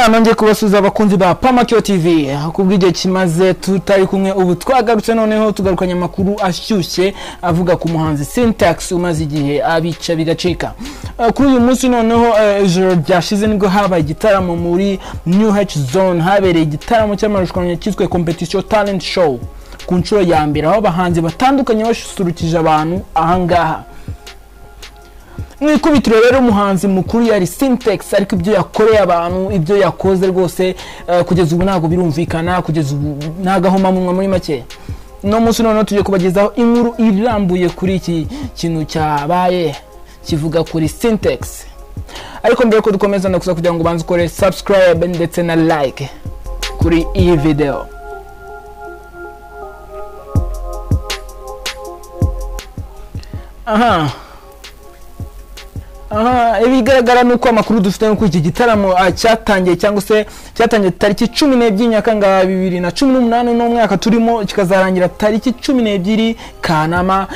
nongeye kubasuza abakunzi ba Pamakyo TV kubw'igihe kimaze tutari kumwe ubu twagarutse noneho tugarukanya makuru ashyushye avuga ku muhanzi Syntax umaze igihe abica bigacika. Kuri uyu munsi noneho ijoro ryashize nibwo habaye igitaramo muri New H Zone, habereye igitaramo cy'amarushanwa cyitwa Competition Talent Show ku nshuro ya mbere, aho abahanzi batandukanye basusurukije abantu ahangaha. Mwikubitiro rero umuhanzi mukuru yari Syntax, ariko ibyo yakoreye abantu, ibyo yakoze rwose kugeza ubu ntago birumvikana, kugeza ubu nagahoma munwa muri make. No munsi noneho tuje kubagezaho inkuru irambuye kuri iki kintu cyabaye kivuga kuri Syntax. Ariko mbere ko dukomeza ndakusa kugira ngo banze ukore subscribe ndetse na like kuri iyi video. Ibigaragara nuko amakuru dufite nuko iki gitaramo cyatangiye cyangwa se cyatangiye tariki 12 Nyakanga 2018 no mwaka turimo, kikazarangira tariki 12 Kanama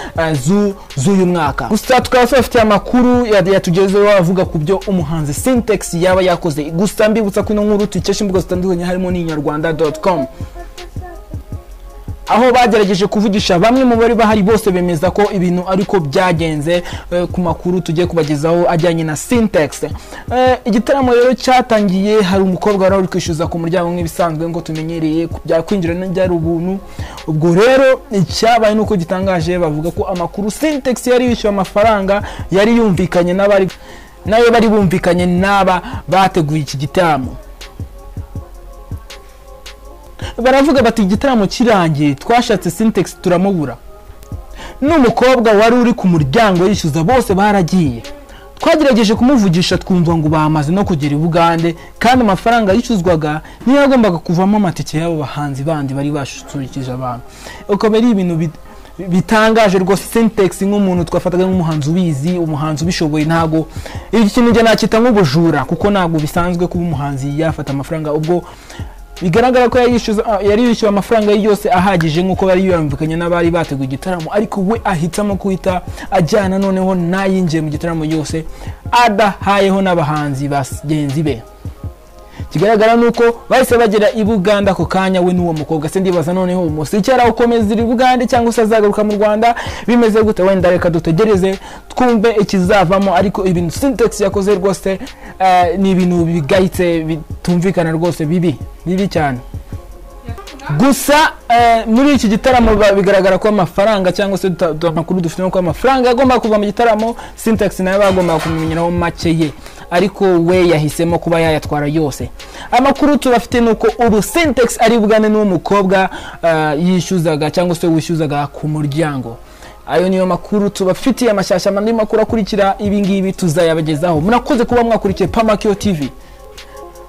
z'uyu mwaka. Gusa tukaba dufite amakuru yatugezeho avuga ku byo umuhanzi Syntax yaba yakoze. Gusa mbibutsa ko ino nkuru tuyikesha imbuga zitandukanye harimo n'inyarwanda.com, aho bagerageje kuvugisha bamwe mu bari bahari, bose bemeza ko ibintu ariko byagenze ku makuru tugiye kubagezaho ajyanye na Syntax. Igitaramo rero cyatangiye, hari umukobwa wari uri kwishyuza ku muryango nk'ibisanzwe ngo tumenyereye bya kwinjira n'byari ubuntu. Ubwo rero icyabaye nuko gitangaje, bavuga ko amakuru Syntax yari yishyuye amafaranga yari yumvikanye nayo bari bumvikanye n'aba bateguye iki gitaramo. Baravuga bati igitaramo kirangiye twashatse Syntax turamubura, n'umukobwa wari uri ku muryango yishyuza bose baragiye. Twagerageje kumuvugisha twumva ngo bamaze no kugera i Bugande, kandi amafaranga yishyuzwaga niyo yagombaga kuvamo amatike y'abo bahanzi bandi bari bashusurikije abantu. Uko bari ibintu bitangaje rwose. Syntax nk'umuntu twafataga nk'umuhanzi ubizi, umuhanzi ubishoboye, ntago iki kintu njye nakita nk'ubujura, kuko ntago bisanzwe kuba umuhanzi yafata amafaranga. Ubwo bigaragara ko yari yishyuye amafaranga yose ahagije nk'uko bari yumvikanye n'abari bateguye igitaramo, ariko we ahitamo kuhita ajyana noneho nayinjiye mu gitaramo yose adahayeho n'abahanzi bagenzi be. Kigaragara nuko bahise bagera i Buganda ako kanya we n'uwo mukobwa. Se ndibaza noneho umuziki ukomeza i Buganda cyangwa se azagaruka mu Rwanda, bimeze gute? Wenda reka dutegereze twumve ikizavamo. Ariko ibintu Syntax yakoze rwose ni ibintu bigayitse, bitumvikana rwose, bibi cyane. Gusa muri iki gitaramo bigaragara ko amafaranga cyangwa se amakuru dufite nuko amafaranga agomba kuva mu gitaramo Syntax nayo bagomba kumenyeraho make ye, ariko we yahisemo kuba yayatwara yose. Amakuru turafite nuko ubu Syntax ari bugane n'uwo mukobwa yishyuzaga cyangwa se wishyuzaga ku muryango. Ayo niyo makuru tubafitiye. Amashyashya mandi makuru akurikira ibi ngibi tuzayabagezaho. Murakoze kuba mwakurikiye Pamakyo TV,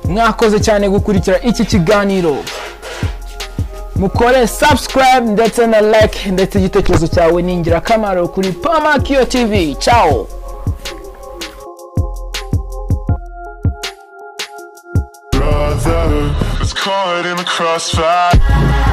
mwakoze cyane gukurikira iki kiganiro. Mukore subscribe ndetse na like, ndetse igitekerezo cyawe ni ingirakamaro kuri Pamakyo TV. Ciao. Brother, it's caught in the crossfire.